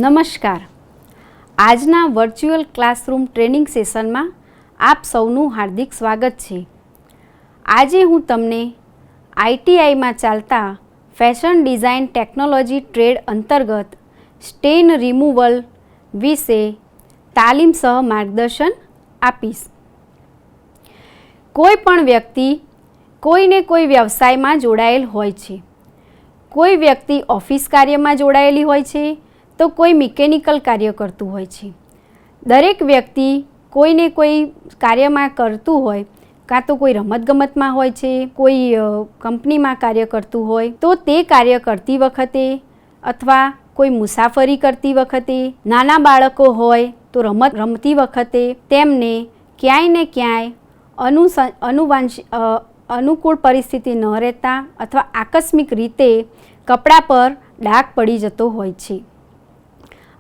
નમસ્કાર. આજના virtual classroom training સેશનમાં આપ સૌનું હાર્દિક સ્વાગત છે. આજે હું તમને ITIમાં ચાલતા ફેશન ડિઝાઇન ટેકનોલોજી ટ્રેડ અંતર્ગત સ્ટેન રિમૂવલ વિશે તાલીમ સહ માર્ગદર્શન આપીશ. કોઈ પણ વ્યક્તિ કોઈને કોઈ વ્યવસાયમાં જોડાયેલ હોય છે. કોઈ વ્યક્તિ ઓફિસ કાર્યમાં જોડાયેલી હોય છે તો કોઈ મિકેનિકલ કાર્ય કરતું હોય છે. દરેક વ્યક્તિ કોઈને કોઈ કાર્યમાં કરતું હોય, કાં તો કોઈ રમતગમતમાં હોય છે, કોઈ કંપનીમાં કાર્ય કરતું હોય, તો તે કાર્ય કરતી વખતે અથવા કોઈ મુસાફરી કરતી વખતે, નાના બાળકો હોય તો રમત રમતી વખતે તેમને ક્યાંય ને ક્યાંય અનુકૂળ પરિસ્થિતિ ન રહેતા અથવા આકસ્મિક રીતે કપડા પર ડાઘ પડી જતો હોય છે.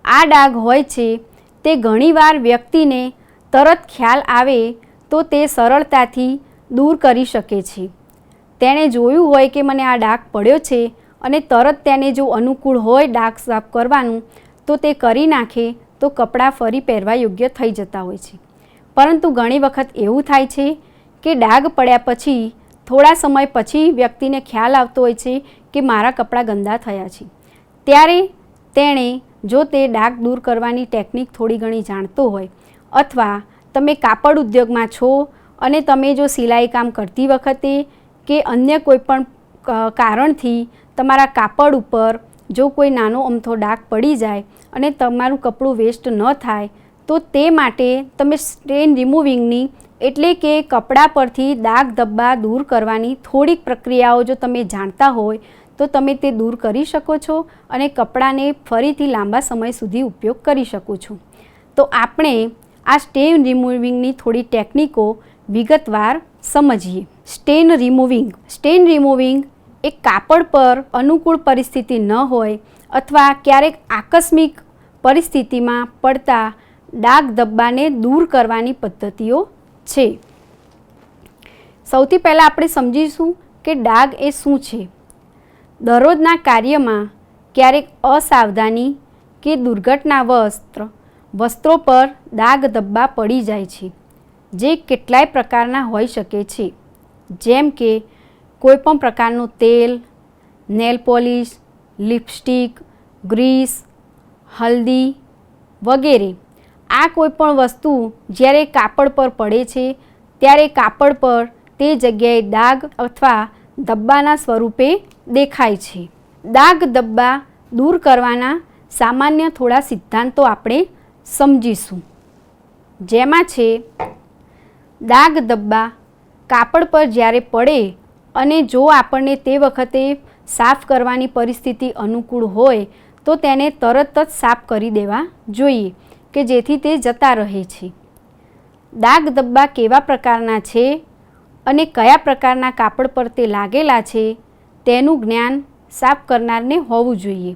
આ ડાઘ હોય છે તે ઘણીવાર વ્યક્તિને તરત ખ્યાલ આવે તો તે સરળતાથી દૂર કરી શકે છે. તેણે જોયું હોય કે મને આ ડાઘ પડ્યો છે અને તરત તેને જો અનુકૂળ હોય ડાઘ સાફ કરવાનું તો તે કરી નાખે તો કપડાં ફરી પહેરવા યોગ્ય થઈ જતા હોય છે. પરંતુ ઘણી વખત એવું થાય છે કે ડાઘ પડ્યા પછી થોડા સમય પછી વ્યક્તિને ખ્યાલ આવતો હોય છે કે મારા કપડાં ગંદા થયા છે. ત્યારે તેણે જો તે ડાઘ દૂર કરવાની ટેકનિક થોડી ઘણી જાણતો હોય, અથવા તમે કાપડ ઉદ્યોગમાં છો અને તમે જો સિલાઈ કામ કરતી વખતે કે અન્ય કોઈ પણ કારણથી તમારા કાપડ ઉપર જો કોઈ નાનો અમથો ડાઘ પડી જાય અને તમારું કપડું વેસ્ટ ન થાય તો તે માટે તમે સ્ટેન રિમૂવિંગની એટલે કે કપડા પરથી ડાઘ ધબ્બા દૂર કરવાની થોડીક પ્રક્રિયાઓ જો તમે જાણતા હોય તો તમે તે દૂર કરી શકો છો અને કપડાને ફરીથી લાંબા સમય સુધી ઉપયોગ કરી શકો છો. તો આપણે આ સ્ટેન રિમૂવિંગની થોડી ટેકનિકો વિગતવાર સમજીએ. સ્ટેન રિમૂવિંગ એક કાપડ પર અનુકૂળ પરિસ્થિતિ ન હોય અથવા ક્યારેક આકસ્મિક પરિસ્થિતિમાં પડતા ડાઘ ધબ્બાને દૂર કરવાની પદ્ધતિઓ છે. સૌથી પહેલાં આપણે સમજીશું કે ડાઘ એ શું છે. દરરોજના કાર્યમાં ક્યારેક અસાવધાની કે દુર્ઘટનાવશ વસ્ત્રો પર ડાઘ ધબ્બા પડી જાય છે, જે કેટલાય પ્રકારના હોઈ શકે છે, જેમ કે કોઈપણ પ્રકારનું તેલ, નેલ પોલિશ, લિપસ્ટિક, ગ્રીસ, હલ્દી વગેરે. આ કોઈપણ વસ્તુ જ્યારે કાપડ પર પડે છે ત્યારે કાપડ પર તે જગ્યાએ ડાઘ અથવા ધબ્બાના સ્વરૂપે દેખાય છે. ડાઘ ધબ્બા દૂર કરવાના સામાન્ય થોડા સિદ્ધાંતો આપણે સમજીશું, જેમાં છે ડાઘ ધબ્બા કાપડ પર જ્યારે પડે અને જો આપણને તે વખતે સાફ કરવાની પરિસ્થિતિ અનુકૂળ હોય તો તેને તરત જ સાફ કરી દેવા જોઈએ કે જેથી તે જતા રહે છે. ડાઘ ધબ્બા કેવા પ્રકારના છે અને કયા પ્રકારના કાપડ પર તે લાગેલા છે તેનું જ્ઞાન સાફ કરનારને હોવું જોઈએ,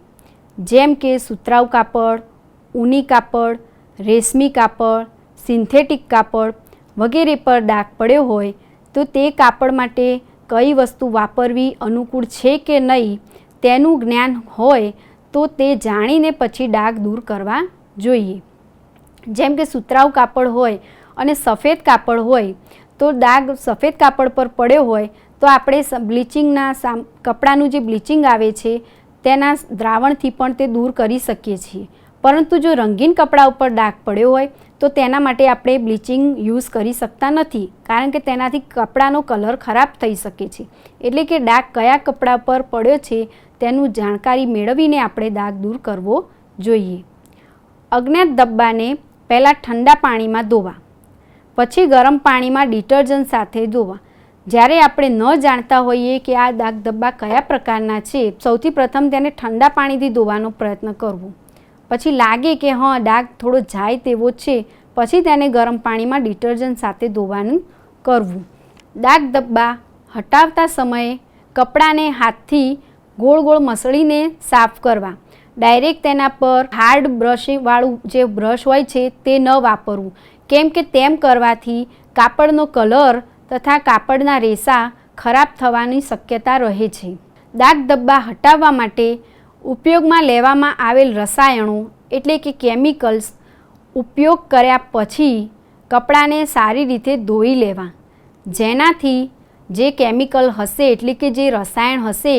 જેમ કે સુતરાઉ કાપડ, ઊની કાપડ, રેશમી કાપડ, સિન્થેટિક કાપડ વગેરે પર ડાઘ પડ્યો હોય તો તે કાપડ માટે કઈ વસ્તુ વાપરવી અનુકૂળ છે કે નહીં તેનું જ્ઞાન હોય તો તે જાણીને પછી ડાઘ દૂર કરવા જોઈએ. જેમ કે સુતરાઉ કાપડ હોય અને સફેદ કાપડ હોય તો ડાઘ સફેદ કાપડ પર પડ્યો હોય તો આપણે કપડાનું જે બ્લીચિંગ આવે છે તેના દ્રાવણથી પણ તે દૂર કરી શકીએ છીએ. પરંતુ જો રંગીન કપડા ઉપર ડાઘ પડ્યો હોય તો તેના માટે આપણે બ્લીચિંગ યુઝ કરી શકતા નથી, કારણ કે તેનાથી કપડાનો કલર ખરાબ થઈ શકે છે. એટલે કે ડાઘ કયા કપડા પર પડ્યો છે તેનું જાણકારી મેળવીને આપણે ડાઘ દૂર કરવો જોઈએ. અજ્ઞાત ધબ્બાને પહેલાં ઠંડા પાણીમાં ધોવા, પછી ગરમ પાણીમાં ડિટર્જન્ટ સાથે ધોવા. જ્યારે આપણે ન જાણતા હોઈએ કે આ ડાઘ ધબ્બા કયા પ્રકારના છે, સૌથી પ્રથમ તેને ઠંડા પાણીથી ધોવાનો પ્રયત્ન કરવો. પછી લાગે કે હા ડાઘ થોડો જાય તેવો છે, પછી તેને ગરમ પાણીમાં ડિટર્જન્ટ સાથે ધોવાનું કરવું. ડાઘ ધબ્બા હટાવતા સમયે કપડાને હાથથી ગોળ ગોળ મસળીને સાફ કરવા. ડાયરેક્ટ તેના પર હાર્ડ બ્રશવાળું જે બ્રશ હોય છે તે ન વાપરવું, કેમ કે તેમ કરવાથી કાપડનો કલર તથા કાપડના રેસા ખરાબ થવાની શક્યતા રહે છે. ડાઘ ધબ્બા હટાવવા માટે ઉપયોગમાં લેવામાં આવેલ રસાયણો એટલે કે કેમિકલ્સ ઉપયોગ કર્યા પછી કપડાને સારી રીતે ધોઈ લેવા, જેનાથી જે કેમિકલ હશે એટલે કે જે રસાયણ હશે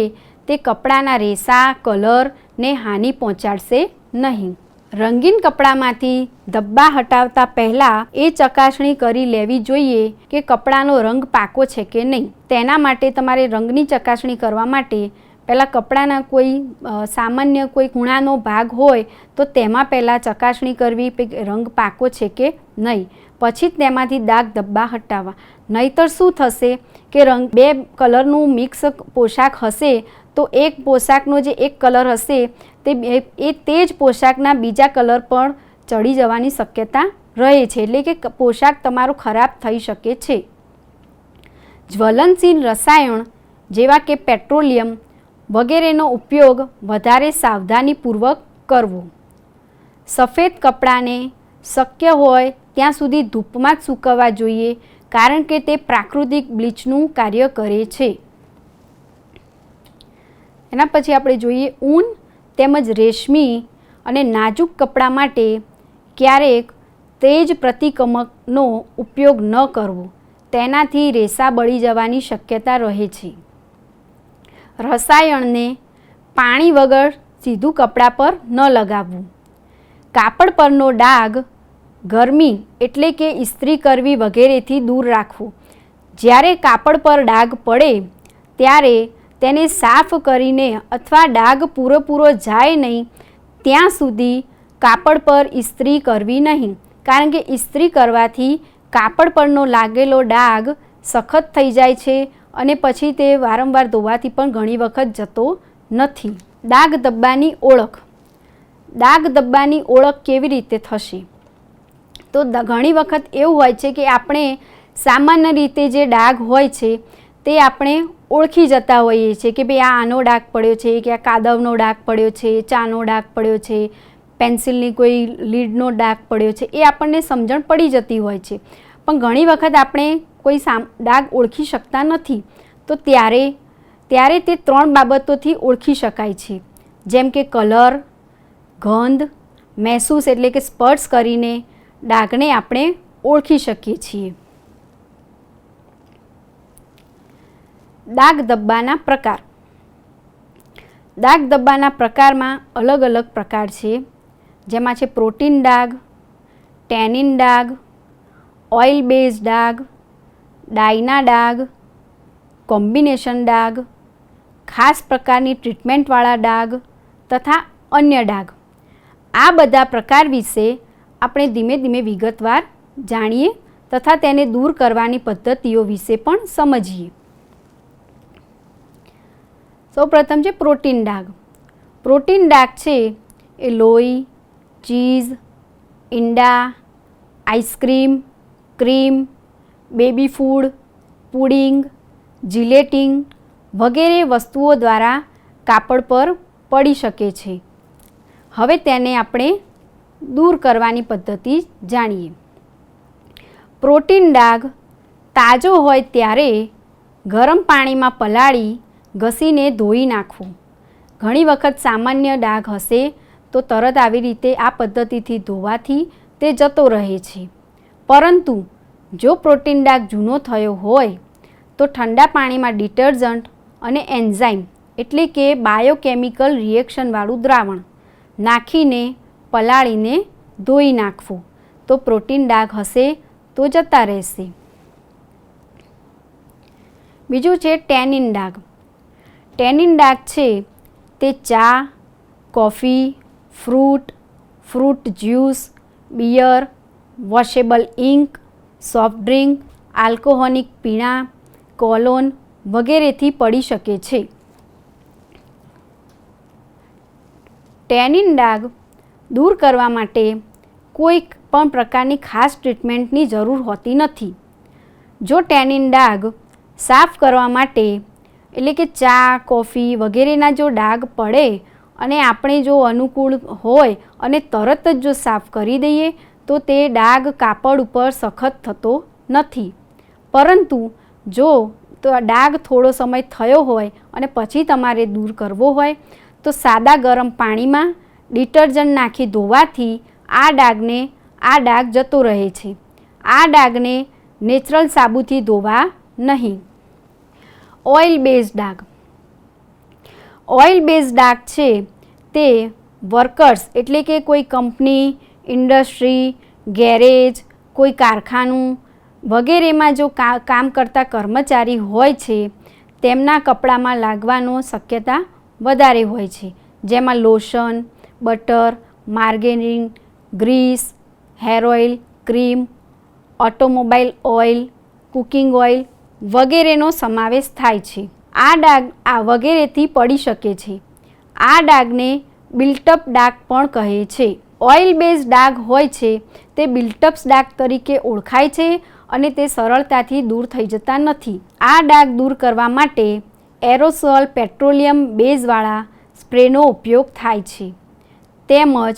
તે કપડાના રેસા કલરને હાનિ પહોંચાડશે નહીં. રંગીન કપડામાંથી ધબ્બા હટાવતા પહેલાં એ ચકાસણી કરી લેવી જોઈએ કે કપડાનો રંગ પાકો છે કે નહીં. તેના માટે તમારે રંગની ચકાસણી કરવા માટે પહેલાં કપડાના કોઈ સામાન્ય કોઈ ખૂણાનો ભાગ હોય તો તેમાં પહેલાં ચકાસણી કરવી કે રંગ પાકો છે કે નહીં, પછી જ તેમાંથી દાગ ધબ્બા હટાવવા. નહીંતર શું થશે કે બે કલરનું મિક્સ પોશાક હશે તો એક પોશાકનો જે એક કલર હશે તે જ પોશાકના બીજા કલર પર ચડી જવાની શક્યતા રહે છે, એટલે કે પોશાક તમારો ખરાબ થઈ શકે છે. જ્વલનશીલ રસાયણ જેવા કે પેટ્રોલિયમ વગેરેનો ઉપયોગ વધારે સાવધાનીપૂર્વક કરવો. સફેદ કપડાને શક્ય હોય ત્યાં સુધી ધૂપમાં જ સૂકવવા જોઈએ, કારણ કે તે પ્રાકૃતિક બ્લીચનું કાર્ય કરે છે. એના પછી આપણે જોઈએ ઊન તેમજ રેશમી અને નાજુક કપડાં માટે ક્યારેક તેજ પ્રતિકમકનો ઉપયોગ ન કરવો, તેનાથી રેસા બળી જવાની શક્યતા રહે છે. રસાયણને પાણી વગર સીધું કપડાં પર ન લગાવવું. કાપડ પરનો ડાઘ ગરમી એટલે કે ઇસ્ત્રી કરવી વગેરેથી દૂર રાખવું. જ્યારે કાપડ પર ડાઘ પડે ત્યારે તેને સાફ કરીને અથવા ડાઘ પૂરેપૂરો જાય નહીં ત્યાં સુધી કાપડ પર ઇસ્ત્રી કરવી નહીં, કારણ કે ઇસ્ત્રી કરવાથી કાપડ પરનો લાગેલો ડાઘ સખત થઈ જાય છે અને પછી તે વારંવાર ધોવાથી પણ ઘણી વખત જતો નથી. દાગ ધબ્બાની ઓળખ. દાગ ધબ્બાની ઓળખ કેવી રીતે થશે? તો ઘણી વખત એવું હોય છે કે આપણે સામાન્ય રીતે જે ડાઘ હોય છે તે આપણે ઓળખી જતા હોઈએ છીએ કે ભાઈ આનો ડાઘ પડ્યો છે, કે આ કાદવનો ડાઘ પડ્યો છે, ચાનો ડાઘ પડ્યો છે, પેન્સિલની કોઈ લીડનો ડાઘ પડ્યો છે, એ આપણને સમજણ પડી જતી હોય છે. પણ ઘણી વખત આપણે કોઈ ડાઘ ઓળખી શકતા નથી, તો ત્યારે તે 3 બાબતોથી ઓળખી શકાય છે, જેમ કે કલર, ગંધ, મહેસૂસ એટલે કે સ્પર્શ કરીને ડાઘને આપણે ઓળખી શકીએ છીએ. દાગ ધબ્બાના પ્રકાર. દાગ ધબ્બાના પ્રકારમાં અલગ અલગ પ્રકાર છે, જેમાં છે પ્રોટીન ડાઘ, ટેનિન ડાઘ, ઓઇલ બેઝ ડાઘ, ડાયના ડાઘ, કોમ્બિનેશન ડાઘ, ખાસ પ્રકારની ટ્રીટમેન્ટવાળા ડાઘ તથા અન્ય ડાઘ. આ બધા પ્રકાર વિશે આપણે ધીમે ધીમે વિગતવાર જાણીએ તથા તેને દૂર કરવાની પદ્ધતિઓ વિશે પણ સમજીએ. સૌપ્રથમ છે પ્રોટીન ડાઘ. પ્રોટીન ડાઘ છે એ લોહી, ચીઝ, ઈંડા, ice cream, cream, baby food, pudding, gelatine વગેરે વસ્તુઓ દ્વારા કાપડ પર પડી શકે છે. હવે તેને આપણે દૂર કરવાની પદ્ધતિ જાણીએ. પ્રોટીન ડાઘ તાજો હોય ત્યારે ગરમ પાણીમાં પલાળી ઘસીને ધોઈ નાખવું. ઘણી વખત સામાન્ય ડાઘ હશે તો તરત આવી રીતે આ પદ્ધતિથી ધોવાથી તે જતો રહે છે, પરંતુ જો પ્રોટીન ડાઘ જૂનો થયો હોય તો ઠંડા પાણીમાં ડિટર્જન્ટ અને એન્ઝાઇમ એટલે કે બાયોકેમિકલ રિએક્શનવાળું દ્રાવણ નાખીને પલાળીને ધોઈ નાખવું, તો પ્રોટીન ડાઘ હશે તો જતા રહેશે. બીજું છે ટેનિન ડાઘ. ટેનિન ડાઘ છે તે ચા, coffee, fruit juice, beer, washable ink, soft drink, alcoholic પીણા, કોલોન વગેરેથી પડી શકે છે. ટેનિન ડાઘ દૂર કરવા માટે કોઈ પણ પ્રકારની ખાસ ટ્રીટમેન્ટની જરૂર હોતી નથી. જો ટેનિન ડાઘ સાફ કરવા માટે એટલે કે ચા, કોફી વગેરેના જો ડાઘ પડે અને આપણે જો અનુકૂળ હોય અને તરત જ જો સાફ કરી દઈએ તો તે ડાઘ કાપડ ઉપર સખત થતો નથી. પરંતુ જો તો ડાઘ થોડો સમય થયો હોય અને પછી તમારે દૂર કરવો હોય તો સાદા ગરમ પાણીમાં ડિટર્જન્ટ નાખી ધોવાથી આ ડાઘ જતો રહે છે. આ ડાઘને નેચરલ સાબુથી ધોવા નહીં. ઓઇલ બેઝ ડાઘ. ઓઇલ બેઝ ડાઘ છે તે વર્કર્સ એટલે કે કોઈ કંપની, ઇન્ડસ્ટ્રી, ગેરેજ, કોઈ કારખાનું વગેરેમાં જો કામ કરતા કર્મચારી હોય છે તેમના કપડામાં લાગવાનો શક્યતા વધારે હોય છે. જેમાં lotion, butter, margarine, grease, hair oil, cream, automobile oil, cooking oil વગેરેનો સમાવેશ થાય છે. આ ડાઘ વગેરેથી પડી શકે છે. આ ડાઘને બિલ્ટઅપ ડાઘ પણ કહે છે. ઓઇલ બેઝ ડાઘ હોય છે તે બિલ્ટઅપ ડાઘ તરીકે ઓળખાય છે અને તે સરળતાથી દૂર થઈ જતા નથી. આ ડાઘ દૂર કરવા માટે એરોસોલ પેટ્રોલિયમ બેઝવાળા સ્પ્રેનો ઉપયોગ થાય છે. તેમજ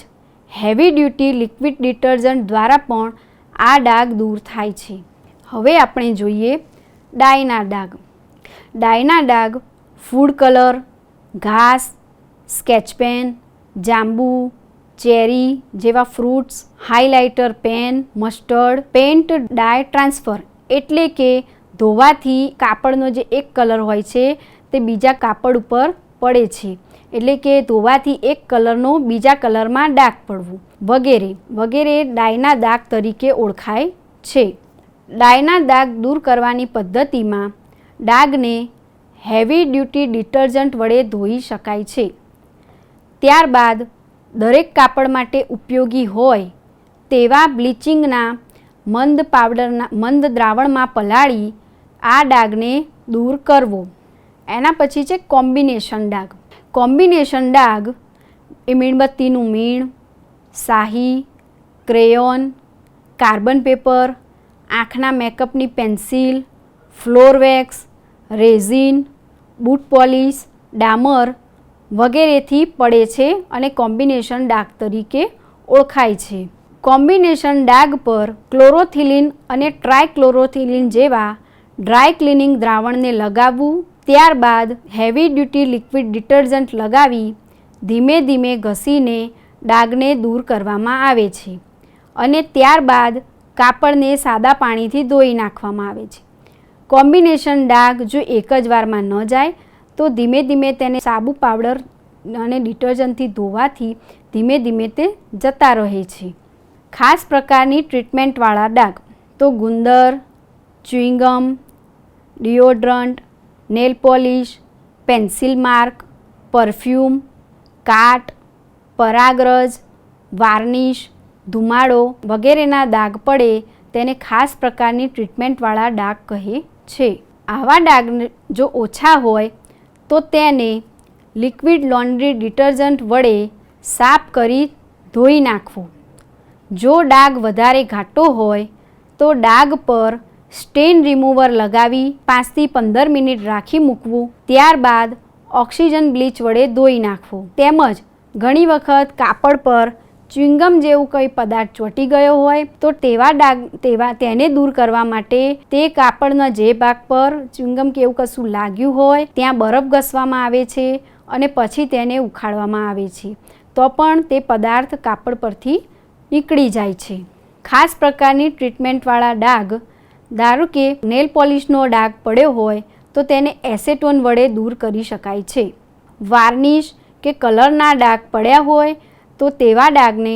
હેવી ડ્યુટી લિક્વિડ ડિટર્જન્ટ દ્વારા પણ આ ડાઘ દૂર થાય છે. હવે આપણે જોઈએ ડાયના ડાઘ. ડાયના ડાઘ ફૂડ કલર, ઘાસ, સ્કેચ પેન, જાંબુ, ચેરી જેવા fruits, highlighter pen, mustard, paint dye transfer એટલે કે ધોવાથી કાપડનો જે એક કલર હોય છે તે બીજા કાપડ ઉપર પડે છે, એટલે કે ધોવાથી એક કલરનો બીજા કલરમાં ડાઘ પડવું વગેરે ડાયના ડાઘ તરીકે ઓળખાય છે. ડાયના ડાઘ દૂર કરવાની પદ્ધતિમાં ડાઘને હેવી ડ્યુટી ડિટર્જન્ટ વડે ધોઈ શકાય છે. ત્યારબાદ દરેક કાપડ માટે ઉપયોગી હોય તેવા બ્લીચિંગના મંદ દ્રાવણમાં પલાળી આ ડાઘને દૂર કરવો. એના પછી છે કોમ્બિનેશન ડાઘ. કોમ્બિનેશન ડાઘ એ મીણબત્તીનું મીણ, શાહી, ક્રેયોન, કાર્બન પેપર, આંખના મેકઅપની pencil, floor wax, resin, boot polish, ડામર વગેરેથી પડે છે અને કોમ્બિનેશન ડાઘ તરીકે ઓળખાય છે. કોમ્બિનેશન ડાઘ પર ક્લોરોથિલિન અને ટ્રાયક્લોરોથિલિન જેવા ડ્રાય ક્લિનિંગ દ્રાવણને લગાવવું. ત્યારબાદ હેવી ડ્યુટી લિક્વિડ ડિટર્જન્ટ લગાવી ધીમે ધીમે ઘસીને ડાઘને દૂર કરવામાં આવે છે અને ત્યારબાદ કાપડને સાદા પાણીથી ધોઈ નાખવામાં આવે છે. કોમ્બિનેશન ડાઘ જો એક જ વારમાં ન જાય તો ધીમે ધીમે તેને સાબુ પાવડર અને ડિટર્જન્ટથી ધોવાથી ધીમે ધીમે તે જતા રહે છે. ખાસ પ્રકારની ટ્રીટમેન્ટવાળા ડાઘ તો ગુંદર, chewing gum, deodorant, nail polish, pencil mark, perfume, કાટ, પરાગરજ, વાર્નિશ, ધુમાડો વગેરેના ડાઘ પડે તેને ખાસ પ્રકારની ટ્રીટમેન્ટવાળા ડાઘ કહે છે. આવા ડાઘ જો ઓછા હોય તો તેને લિક્વિડ લોન્ડ્રી ડિટર્જન્ટ વડે સાફ કરી ધોઈ નાખવું. જો ડાઘ વધારે ઘાટો હોય તો ડાઘ પર સ્ટેન રિમૂવર લગાવી 5 થી 15 મિનિટ રાખી મૂકવું. ત્યારબાદ ઓક્સિજન બ્લીચ વડે ધોઈ નાખવું. તેમજ ઘણી વખત કાપડ પર ચ્યુઇંગમ જેવું કંઈ પદાર્થ ચોંટી ગયો હોય તો તેને દૂર કરવા માટે તે કાપડના જે ભાગ પર ચ્યુઇંગમ કે એવું કશું લાગ્યું હોય ત્યાં બરફ ઘસવામાં આવે છે અને પછી તેને ઉખાડવામાં આવે છે તો પણ તે પદાર્થ કાપડ પરથી નીકળી જાય છે. ખાસ પ્રકારની ટ્રીટમેન્ટવાળા ડાઘ, ધારો કે નેલ પોલિશનો ડાઘ પડ્યો હોય તો તેને એસેટોન વડે દૂર કરી શકાય છે. વાર્નિશ કે કલરના ડાઘ પડ્યા હોય તો તેવા ડાઘને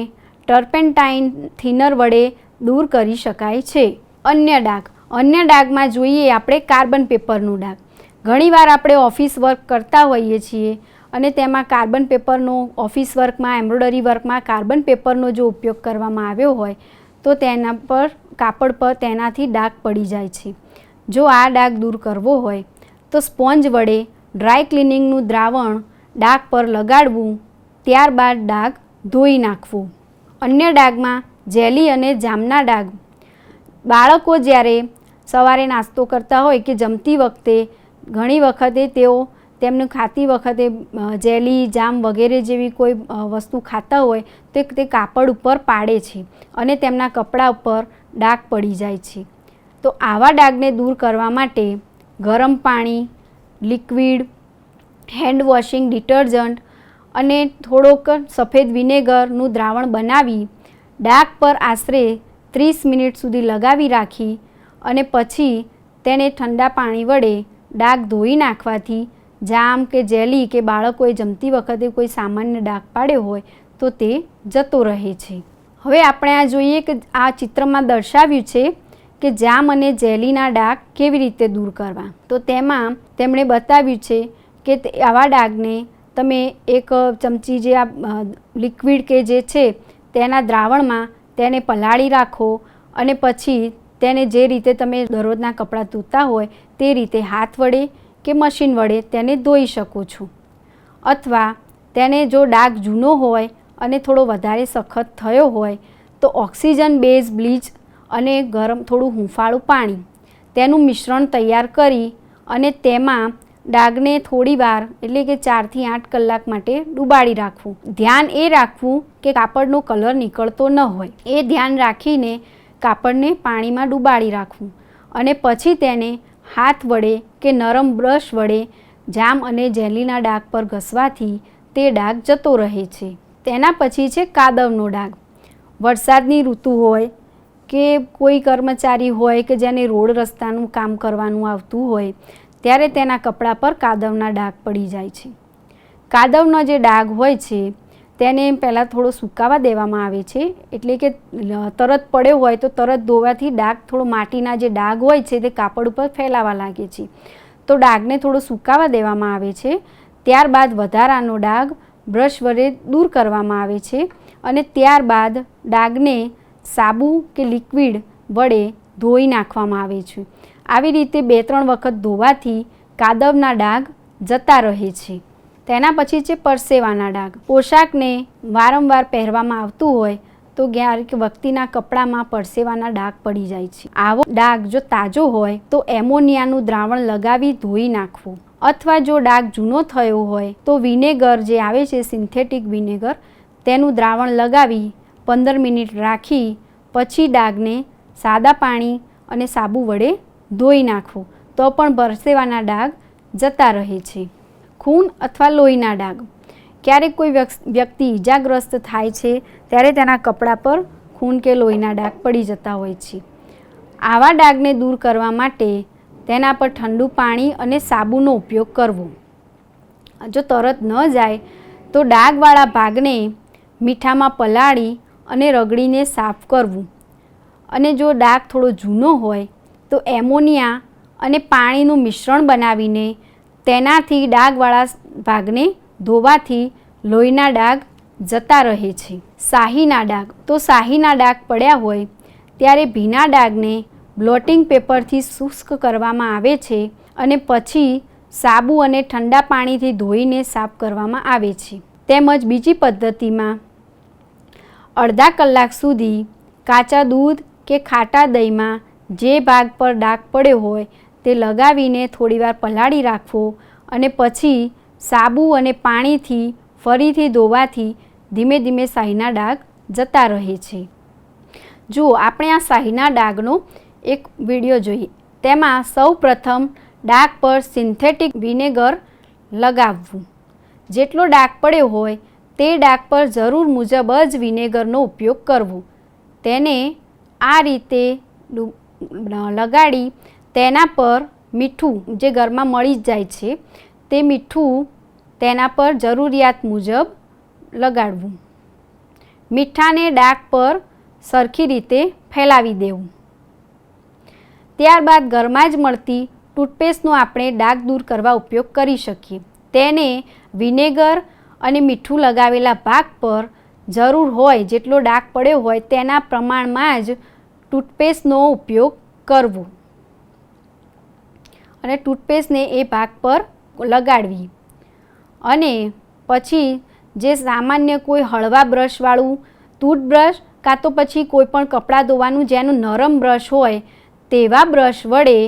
ટર્પેન્ટાઇન થિનર વડે દૂર કરી શકાય છે. અન્ય ડાઘમાં જોઈએ આપણે કાર્બન પેપરનું ડાઘ. ઘણીવાર આપણે ઓફિસ વર્ક કરતા હોઈએ છીએ અને તેમાં કાર્બન પેપરનો ઓફિસ વર્કમાં, એમ્બ્રોઇડરી વર્કમાં કાર્બન પેપરનો જો ઉપયોગ કરવામાં આવ્યો હોય તો તેના પર કાપડ પર તેનાથી ડાઘ પડી જાય છે. જો આ ડાઘ દૂર કરવો હોય તો સ્પોન્જ વડે ડ્રાય ક્લિનિંગનું દ્રાવણ ડાઘ પર લગાડવું. ત્યારબાદ ડાઘ ધોઈ નાખવું. અન્ય ડાઘમાં જેલી અને જામના ડાઘ. બાળકો જ્યારે સવારે નાસ્તો કરતા હોય કે જમતી વખતે ઘણી વખતે તેમને ખાતી વખતે જેલી, જામ વગેરે જેવી કોઈ વસ્તુ ખાતા હોય તો તે કાપડ ઉપર પાડે છે અને તેમના કપડા ઉપર ડાઘ પડી જાય છે. તો આવા ડાઘને દૂર કરવા માટે ગરમ પાણી, લિક્વિડ, હેન્ડ વોશિંગ ડિટર્જન્ટ અને થોડોક સફેદ વિનેગરનું દ્રાવણ બનાવી ડાઘ પર આશરે 30 મિનિટ સુધી લગાવી રાખી અને પછી તેને ઠંડા પાણી વડે ડાઘ ધોઈ નાખવાથી જામ કે જેલી કે બાળકોએ જમતી વખતે કોઈ સામાન્ય ડાઘ પાડ્યો હોય તો તે જતો રહે છે. હવે આપણે આ જોઈએ કે આ ચિત્રમાં દર્શાવ્યું છે કે જામ અને જેલીના ડાઘ કેવી રીતે દૂર કરવા. તો તેમાં તેમણે બતાવ્યું છે કે આવા ડાઘને તમે એક ચમચી જે આ લિક્વિડ કે જે છે તેના દ્રાવણમાં તેને પલાળી રાખો અને પછી તેને જે રીતે તમે દરરોજના કપડાં ધોતા હોય તે રીતે હાથ વડે કે મશીન વડે તેને ધોઈ શકો છો. અથવા તેને જો ડાઘ જૂનો હોય અને થોડો વધારે સખત થયો હોય તો ઓક્સિજન બેઝ બ્લીચ અને ગરમ થોડું હૂંફાળું પાણી તેનું મિશ્રણ તૈયાર કરી અને તેમાં ડાઘને થોડીવાર એટલે કે 4 થી 8 કલાક માટે ડુબાડી રાખવું. ધ્યાન એ રાખવું કે કાપડનો કલર નીકળતો ન હોય એ ધ્યાન રાખીને કાપડને પાણીમાં ડુબાડી રાખવું અને પછી તેને હાથ વડે કે નરમ બ્રશ વડે જામ અને જેલીના ડાઘ પર ઘસવાથી તે ડાઘ જતો રહે છે. તેના પછી છે કાદવનો ડાઘ. વરસાદની ઋતુ હોય કે કોઈ કર્મચારી હોય કે જેને રોડ રસ્તાનું કામ કરવાનું આવતું હોય ત્યારે તેના કપડા પર કાદવના ડાઘ પડી જાય છે. કાદવનો જે ડાઘ હોય છે તેને પહેલાં થોડો સુકાવા દેવામાં આવે છે, એટલે કે તરત પડ્યો હોય તો તરત ધોવાથી ડાઘ થોડો માટીના જે ડાઘ હોય છે તે કાપડ ઉપર ફેલાવા લાગે છે. તો ડાઘને થોડો સુકાવા દેવામાં આવે છે. ત્યારબાદ વધારાનો ડાઘ બ્રશ વડે દૂર કરવામાં આવે છે અને ત્યારબાદ ડાઘને સાબુ કે લિક્વિડ વડે ધોઈ નાખવામાં આવે છે. આવી રીતે 2-3 વખત ધોવાથી કાદવના ડાઘ જતા રહે છે. તેના પછી છે પરસેવાના ડાઘ. પોશાકને વારંવાર પહેરવામાં આવતું હોય તો ક્યારેક વ્યક્તિના કપડામાં પરસેવાના ડાઘ પડી જાય છે. આવો ડાઘ જો તાજો હોય તો એમોનિયાનું દ્રાવણ લગાવી ધોઈ નાખવું, અથવા જો ડાઘ જૂનો થયો હોય તો વિનેગર જે આવે છે સિન્થેટિક વિનેગર તેનું દ્રાવણ લગાવી 15 મિનિટ રાખી પછી ડાઘને સાદા પાણી અને સાબુ વડે ધોઈ નાખવું તો પણ પરસેવાના ડાઘ જતા રહે છે. ખૂન અથવા લોહીના ડાઘ. ક્યારેક કોઈ વ્યક્તિ ઈજાગ્રસ્ત થાય છે ત્યારે તેના કપડા પર ખૂન કે લોહીના ડાઘ પડી જતા હોય છે. આવા ડાઘને દૂર કરવા માટે તેના પર ઠંડુ પાણી અને સાબુનો ઉપયોગ કરવો. જો તરત ન જાય તો ડાઘવાળા ભાગને મીઠામાં પલાળી અને રગડીને સાફ કરવું. અને જો ડાઘ થોડો જૂનો હોય તો એમોનિયા અને પાણીનું મિશ્રણ બનાવીને તેનાથી ડાઘવાળા ભાગને ધોવાથી લોહીના ડાઘ જતા રહે છે. શાહીના ડાઘ. તો શાહીના ડાઘ પડ્યા હોય ત્યારે ભીના ડાઘને બ્લોટિંગ પેપરથી શુષ્ક કરવામાં આવે છે અને પછી સાબુ અને ઠંડા પાણીથી ધોઈને સાફ કરવામાં આવે છે. તેમજ બીજી પદ્ધતિમાં અડધા કલાક સુધી કાચા દૂધ કે ખાટા દહીંમાં જે ભાગ પર ડાઘ પડ્યો હોય તે લગાવીને થોડીવાર પલાળી રાખવો અને પછી સાબુ અને પાણીથી ફરીથી ધોવાથી ધીમે ધીમે શાહીના ડાઘ જતા રહે છે. જુઓ, આપણે આ શાહીના ડાઘનો એક વિડીયો જોઈએ. તેમાં સૌ પ્રથમ ડાઘ પર સિન્થેટિક વિનેગર લગાવવું. જેટલો ડાઘ પડ્યો હોય તે ડાઘ પર જરૂર મુજબ જ વિનેગરનો ઉપયોગ કરવો. તેને આ રીતે લગાડી તેના પર મીઠું જે ઘરમાં મળી જ જાય છે તે મીઠું તેના પર જરૂરિયાત મુજબ લગાડવું. મીઠાને ડાઘ પર સરખી રીતે ફેલાવી દેવું. ત્યારબાદ ઘરમાં જ મળતી ટૂથપેસ્ટનો આપણે ડાઘ દૂર કરવા ઉપયોગ કરી શકીએ. તેને વિનેગર અને મીઠું લગાવેલા ભાગ પર જરૂર હોય જેટલો ડાઘ પડ્યો હોય તેના પ્રમાણમાં જ ટૂથપેસ્ટનો ઉપયોગ કરવો અને ટૂથપેસ્ટને એ ભાગ પર લગાડવી. અને પછી જે સામાન્ય કોઈ હળવા બ્રશવાળું ટૂથબ્રશ કાં તો પછી કોઈ પણ કપડાં ધોવાનું જેનું નરમ બ્રશ હોય તેવા બ્રશ વડે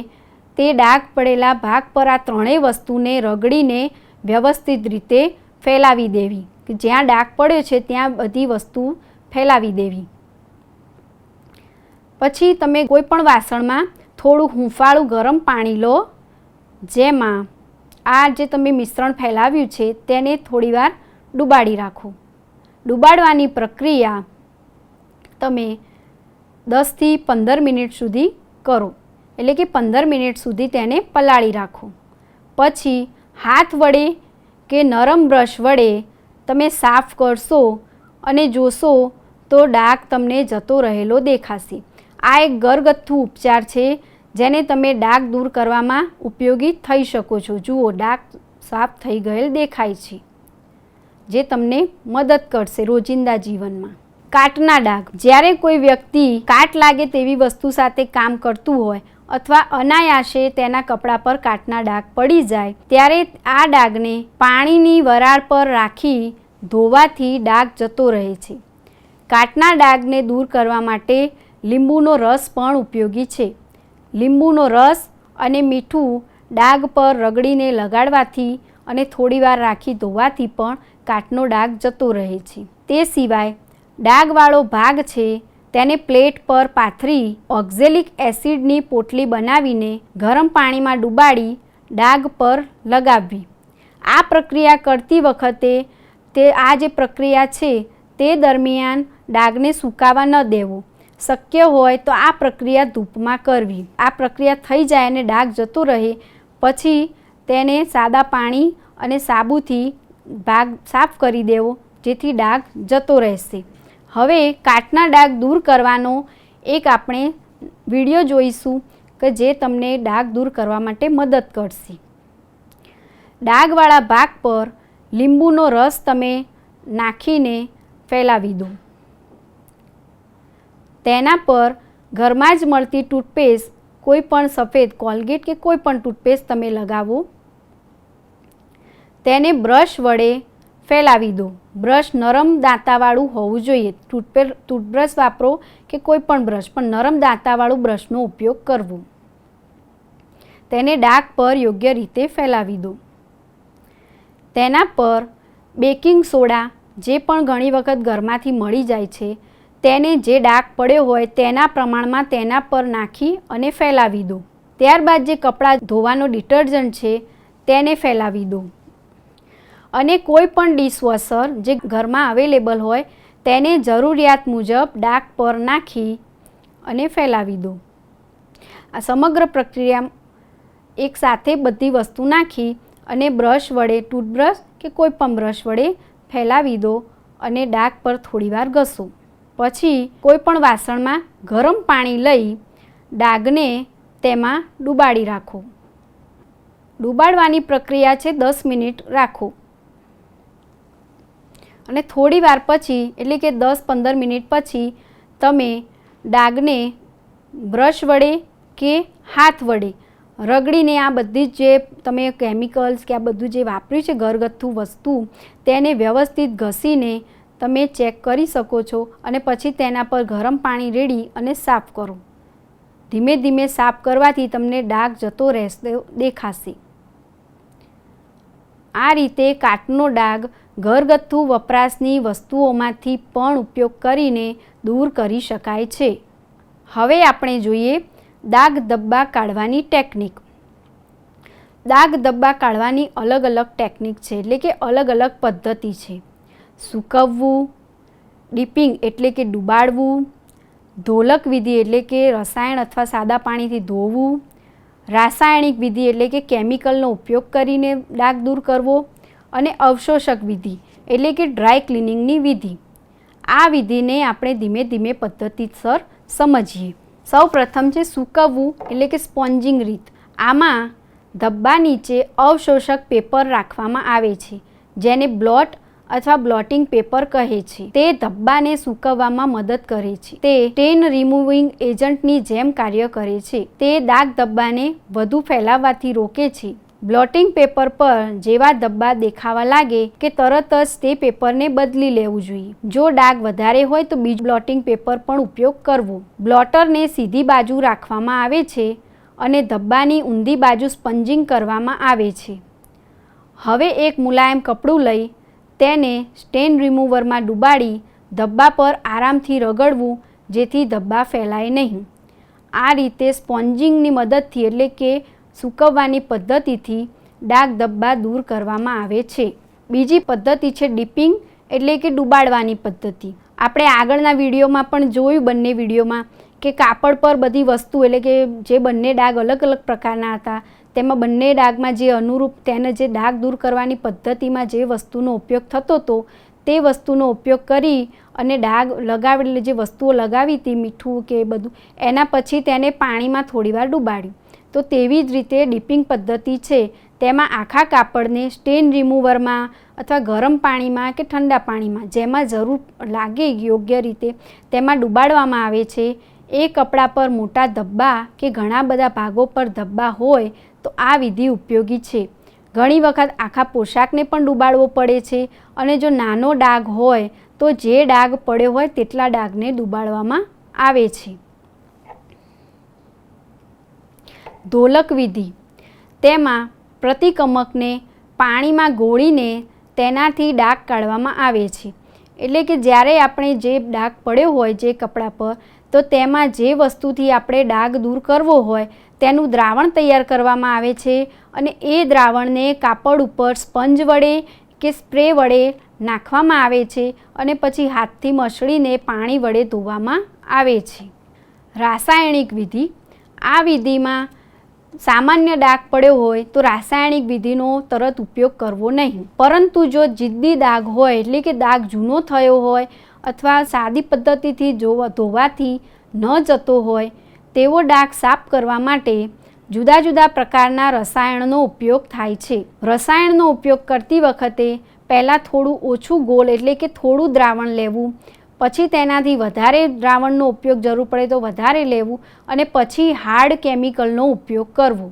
તે ડાઘ પડેલા ભાગ પર આ ત્રણેય વસ્તુને રગડીને વ્યવસ્થિત રીતે ફેલાવી દેવી. કે જ્યાં ડાઘ પડ્યો છે ત્યાં બધી વસ્તુ ફેલાવી દેવી. પછી તમે કોઈ પણ વાસણમાં થોડું હૂંફાળું ગરમ પાણી લો, જેમાં આ જે તમે મિશ્રણ ફેલાવ્યું છે તેને થોડીવાર ડુબાડી રાખો. ડુબાડવાની પ્રક્રિયા તમે 10 થી 15 મિનિટ સુધી કરો, એટલે કે 15 મિનિટ સુધી તેને પલાળી રાખો. પછી હાથ વડે કે નરમ બ્રશ વડે તમે સાફ કરશો અને જોશો તો ડાઘ તમને જતો રહેલો દેખાશે. આ એક ઘરગથ્થુ ઉપચાર છે જેને તમે ડાઘ દૂર કરવામાં ઉપયોગી થઈ શકો છો. જુઓ, ડાઘ સાફ થઈ ગયેલ દેખાય છે, જે તમને મદદ કરશે રોજિંદા જીવનમાં. કાટના ડાઘ. જ્યારે કોઈ વ્યક્તિ કાટ લાગે તેવી વસ્તુ સાથે કામ કરતું હોય અથવા અનાયાસે તેના કપડા પર કાટના ડાઘ પડી જાય ત્યારે આ ડાઘને પાણીની વરાળ પર રાખી ધોવાથી ડાઘ જતો રહે છે. કાટના ડાઘને દૂર કરવા માટે લીંબુનો રસ પણ ઉપયોગી છે. લીંબુનો રસ અને મીઠું ડાઘ પર રગડીને લગાડવાથી અને થોડીવાર રાખી ધોવાથી પણ કાટનો ડાઘ જતો રહે છે. તે સિવાય ડાઘવાળો ભાગ છે તેને પ્લેટ પર પાથરી ઓક્ઝેલિક એસિડની પોટલી બનાવીને ગરમ પાણીમાં ડુબાડી ડાઘ પર લગાવવી. આ પ્રક્રિયા કરતી વખતે આ જે પ્રક્રિયા છે તે દરમિયાન ડાઘને સુકાવા ન દેવો. શક્ય હોય તો આ પ્રક્રિયા ધૂપમાં કરવી. આ પ્રક્રિયા થઈ જાય અને ડાઘ જતો રહે પછી તેને સાદા પાણી અને સાબુથી ભાગ સાફ કરી દેવો, જેથી ડાઘ જતો રહેશે. હવે કાટના ડાઘ દૂર કરવાનો એક આપણે વિડીયો જોઈશું કે જે તમને ડાઘ દૂર કરવા માટે મદદ કરશે. ડાઘવાળા ભાગ પર લીંબુનો રસ તમે નાખીને ફેલાવી દો. તેના પર ઘરમાં જ મળતી ટૂથપેસ્ટ, કોઈ પણ સફેદ કોલગેટ કે કોઈ પણ ટૂથપેસ્ટ તમે લગાવો. તેને બ્રશ વડે ફેલાવી દો. બ્રશ નરમ દાંતાવાળું હોવું જોઈએ. ટૂથબ્રશ વાપરો કે કોઈ પણ બ્રશ, પણ નરમ દાંતાવાળું બ્રશનો ઉપયોગ કરવો. તેને ડાઘ પર યોગ્ય રીતે ફેલાવી દો. તેના પર બેકિંગ સોડા, જે પણ ઘણી વખત ઘરમાંથી મળી જાય છે, તેને જે ડાઘ પડ્યો હોય તેના પ્રમાણમાં તેના પર નાખી અને ફેલાવી દો. ત્યારબાદ જે કપડાં ધોવાનો ડિટર્જન્ટ છે તેને ફેલાવી દો અને કોઈ પણ ડિશવોશર જે ઘરમાં અવેલેબલ હોય તેને જરૂરિયાત મુજબ ડાઘ પર નાખી અને ફેલાવી દો. આ સમગ્ર પ્રક્રિયા એક સાથે બધી વસ્તુ નાખી અને બ્રશ વડે, ટૂથબ્રશ કે કોઈ પણ બ્રશ વડે ફેલાવી દો અને ડાઘ પર થોડીવાર ઘસો. પછી કોઈ પણ વાસણમાં ગરમ પાણી લઈ ડાઘને તેમાં ડુબાડી રાખો. ડુબાડવાની પ્રક્રિયા છે 10 મિનિટ રાખો અને થોડી વાર પછી, એટલે કે 10-15 મિનિટ પછી તમે ડાઘને બ્રશ વડે કે હાથ વડે રગડીને આ બધી જે તમે કેમિકલ્સ કે આ બધું જે વાપર્યું છે ઘરગથ્થુ વસ્તુ તેને વ્યવસ્થિત ઘસીને તમે ચેક કરી શકો છો અને પછી તેના પર ગરમ પાણી રેડી અને સાફ કરો. ધીમે ધીમે સાફ કરવાથી તમને ડાઘ જતો રહેશે દેખાશે. આ રીતે કાટનો ડાઘ ઘરગથ્થુ વપરાશની વસ્તુઓમાંથી પણ ઉપયોગ કરીને દૂર કરી શકાય છે. હવે આપણે જોઈએ ડાઘ ધબ્બા કાઢવાની ટેકનિક. ડાઘ ધબ્બા કાઢવાની અલગ અલગ ટેકનિક છે, એટલે કે અલગ અલગ પદ્ધતિ છે. સૂકવવું, ડીપિંગ એટલે કે ડુબાડવું, ધોલક વિધિ એટલે કે રસાયણ અથવા સાદા પાણીથી ધોવું, રાસાયણિક વિધિ એટલે કે કેમિકલનો ઉપયોગ કરીને ડાઘ દૂર કરવો અને અવશોષક વિધિ એટલે કે ડ્રાય ક્લિનિંગની વિધિ. આ વિધિને આપણે ધીમે ધીમે પદ્ધતિસર સમજીએ. સૌ પ્રથમ છે સૂકવવું એટલે કે સ્પોન્જિંગ રીત. આમાં ધબ્બા નીચે અવશોષક પેપર રાખવામાં આવે છે જેને બ્લોટ અથવા બ્લોટિંગ પેપર કહે છે. તે ધબ્બાને સૂકવવામાં મદદ કરે છે. તે સ્ટેન રિમૂવિંગ એજન્ટની જેમ કાર્ય કરે છે. તે ડાઘ ધબ્બાને વધુ ફેલાવવાથી રોકે છે. બ્લોટિંગ પેપર પર જેવા ધબ્બા દેખાવા લાગે કે તરત જ તે પેપરને બદલી લેવું જોઈએ. જો ડાઘ વધારે હોય તો બીજું બ્લોટિંગ પેપર પણ ઉપયોગ કરવો. બ્લોટરને સીધી બાજુ રાખવામાં આવે છે અને ધબ્બાની ઊંધી બાજુ સ્પંજિંગ કરવામાં આવે છે. હવે એક મુલાયમ કપડું લઈ તેને સ્ટેન રિમૂવરમાં ડુબાડી ધબ્બા પર આરામથી રગડવું, જેથી ધબ્બા ફેલાય નહીં. આ રીતે સ્પોન્જિંગની મદદથી એટલે કે સૂકવવાની પદ્ધતિથી ડાઘ ધબ્બા દૂર કરવામાં આવે છે. બીજી પદ્ધતિ છે ડીપિંગ, એટલે કે ડૂબાડવાની પદ્ધતિ. આપણે આગળના વિડીયોમાં પણ જોયું, બંને વિડીયોમાં, કે કાપડ પર બધી વસ્તુ, એટલે કે જે બંને ડાઘ અલગ અલગ પ્રકારના હતા, તેમાં બંને ડાઘમાં જે અનુરૂપ તેને જે ડાઘ દૂર કરવાની પદ્ધતિમાં જે વસ્તુનો ઉપયોગ થતો હતો તે વસ્તુનો ઉપયોગ કરી અને ડાઘ લગાવેલી જે વસ્તુઓ લગાવી હતી, મીઠું કે બધું, એના પછી તેને પાણીમાં થોડીવાર ડૂબાડ્યું. તો તેવી જ રીતે ડીપિંગ પદ્ધતિ છે, તેમાં આખા કાપડને સ્ટેન રિમૂવરમાં અથવા ગરમ પાણીમાં કે ઠંડા પાણીમાં, જેમાં જરૂર લાગે યોગ્ય રીતે, તેમાં ડૂબાડવામાં આવે છે. એ કપડા પર મોટા ધબ્બા કે ઘણા બધા ભાગો પર ધબ્બા હોય તો આ વિધિ ઉપયોગી છે. ઘણી વખત આખા પોશાકને પણ ડૂબાડવો પડે છે, અને જો નાનો ડાઘ હોય તો જે ડાઘ પડ્યો હોય તેટલા ડાઘને ડૂબાડવામાં આવે છે. ધોલક વિધિ, તેમાં પ્રતિકમકને પાણીમાં ગોળીને તેનાથી ડાઘ કાઢવામાં આવે છે. એટલે કે જ્યારે આપણે જે ડાઘ પડ્યો હોય જે કપડા પર, તો તેમાં જે વસ્તુથી આપણે ડાઘ દૂર કરવો હોય તેનું દ્રાવણ તૈયાર કરવામાં આવે છે, અને એ દ્રાવણને કાપડ ઉપર સ્પંજ વડે કે સ્પ્રે વડે નાખવામાં આવે છે, અને પછી હાથથી મસળીને પાણી વડે ધોવામાં આવે છે. રાસાયણિક વિધિ, આ વિધિમાં સામાન્ય ડાઘ પડ્યો હોય તો રાસાયણિક વિધિનો તરત ઉપયોગ કરવો નહીં, પરંતુ જો જિદ્દી ડાઘ હોય, એટલે કે ડાઘ જૂનો થયો હોય અથવા સાદી પદ્ધતિથી ધોવાથી ન જતો હોય તેવો ડાઘ સાફ કરવા માટે જુદા જુદા પ્રકારના રસાયણનો ઉપયોગ થાય છે. રસાયણનો ઉપયોગ કરતી વખતે પહેલાં થોડું ઓછું ગોળ, એટલે કે થોડું દ્રાવણ લેવું, પછી તેનાથી વધારે દ્રાવણનો ઉપયોગ જરૂર પડે તો વધારે લેવું, અને પછી હાર્ડ કેમિકલનો ઉપયોગ કરવો.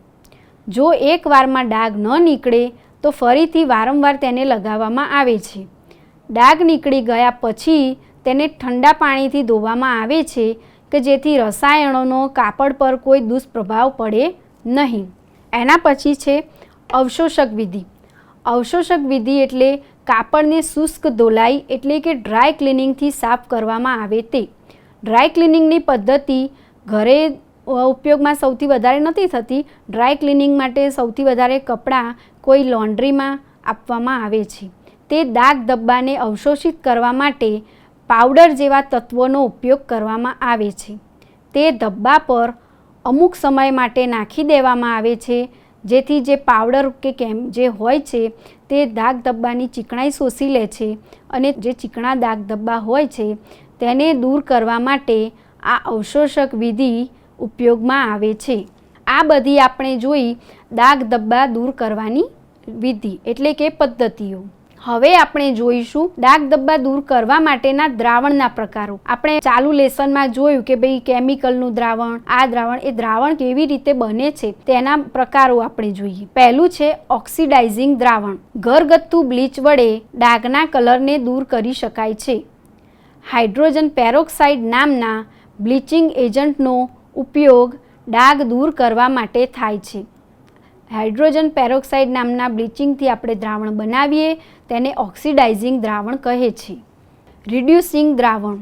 જો એકવારમાં ડાઘ ન નીકળે તો ફરીથી વારંવાર તેને લગાવવામાં આવે છે. ડાઘ નીકળી ગયા પછી તેને ઠંડા પાણીથી ધોવામાં આવે છે, કે જેથી રસાયણોનો કાપડ પર કોઈ દુષ્પ્રભાવ પડે નહીં. એના પછી છે અવશોષક વિધિ. અવશોષક વિધિ એટલે કાપડને શુષ્ક ધોલાઈ, એટલે કે ડ્રાય ક્લિનિંગથી સાફ કરવામાં આવે તે. ડ્રાય ક્લિનિંગની પદ્ધતિ ઘરે ઉપયોગમાં સૌથી વધારે નથી થતી. ડ્રાય ક્લિનિંગ માટે સૌથી વધારે કપડાં કોઈ લોન્ડ્રીમાં આપવામાં આવે છે. તે ડાઘ ધબ્બાને અવશોષિત કરવા માટે પાવડર જેવા તત્વોનો ઉપયોગ કરવામાં આવે છે. તે ધબ્બા પર અમુક સમય માટે નાખી દેવામાં આવે છે, જેથી જે પાવડર કે જે હોય છે તે ડાઘ ધબ્બાની ચીકણાઈ શોષી લે છે, અને જે ચીકણા ડાઘ ધબ્બા હોય છે તેને દૂર કરવા માટે આ અવશોષક વિધિ ઉપયોગમાં આવે છે. આ બધી આપણે જોઈ ડાઘ ધબ્બા દૂર કરવાની વિધિ, એટલે કે પદ્ધતિઓ. હવે આપણે જોઈશું ડાઘ ધબ્બા દૂર કરવા માટેના દ્રાવણના પ્રકારો. આપણે ચાલુ લેસનમાં જોયું કે ભાઈ કેમિકલનું દ્રાવણ, આ દ્રાવણ, એ દ્રાવણ કેવી રીતે બને છે તેના પ્રકારો આપણે જોઈએ. પહેલું છે ઓક્સિડાઇઝિંગ દ્રાવણ. ઘરગથ્થુ બ્લીચ વડે ડાઘના કલરને દૂર કરી શકાય છે. હાઇડ્રોજન પેરોક્સાઇડ નામના બ્લીચિંગ એજન્ટનો ઉપયોગ ડાઘ દૂર કરવા માટે થાય છે. હાઇડ્રોજન પેરોક્સાઇડ નામના બ્લીચિંગથી આપણે દ્રાવણ બનાવીએ તેને ઓક્સિડાઇઝિંગ દ્રાવણ કહે છે. રિડ્યુસિંગ દ્રાવણ.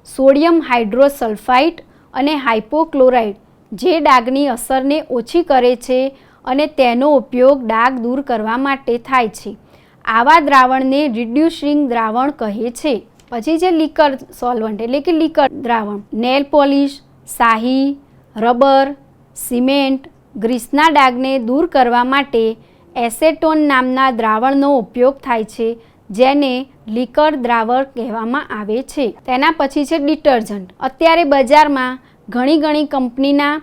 સોડિયમ હાઇડ્રોસલ્ફાઇડ અને હાઇપોક્લોરાઇડ જે ડાઘની અસરને ઓછી કરે છે, અને તેનો ઉપયોગ ડાઘ દૂર કરવા માટે થાય છે. આવા દ્રાવણને રિડ્યુસિંગ દ્રાવણ કહે છે. પછી છે લિકર સોલ્વન્ટ, એટલે કે લિકર દ્રાવણ. નેલ પોલિશ, શાહી, રબર, સિમેન્ટ, ગ્રીસના ડાઘને દૂર કરવા માટે એસેટોન નામના દ્રાવણનો ઉપયોગ થાય છે, જેને લિકર દ્રાવણ કહેવામાં આવે છે. તેના પછી છે ડિટર્જન્ટ. અત્યારે બજારમાં ઘણી કંપનીના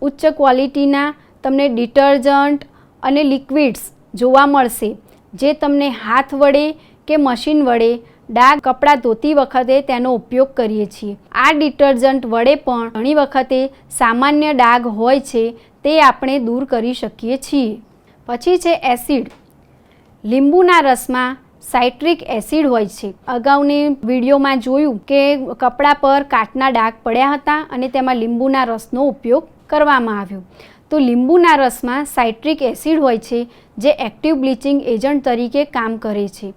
ઉચ્ચ ક્વોલિટીના તમને ડિટર્જન્ટ અને લિક્વિડ્સ જોવા મળશે, જે તમને હાથ વડે કે મશીન વડે ડાઘ કપડાં ધોતી વખતે તેનો ઉપયોગ કરીએ છીએ. આ ડિટર્જન્ટ વડે પણ ઘણી વખતે સામાન્ય ડાઘ હોય છે તે આપણે દૂર કરી શકીએ છીએ. પછી છે એસિડ. લીંબુના રસમાં સાઇટ્રિક એસિડ હોય છે. અગાઉની વિડીયોમાં જોયું કે કપડા પર કાચના ડાઘ પડ્યા હતા અને તેમાં લીંબુના રસનો ઉપયોગ કરવામાં આવ્યો. તો લીંબુના રસમાં સાઇટ્રિક એસિડ હોય છે, જે એક્ટિવ બ્લીચિંગ એજન્ટ તરીકે કામ કરે છે.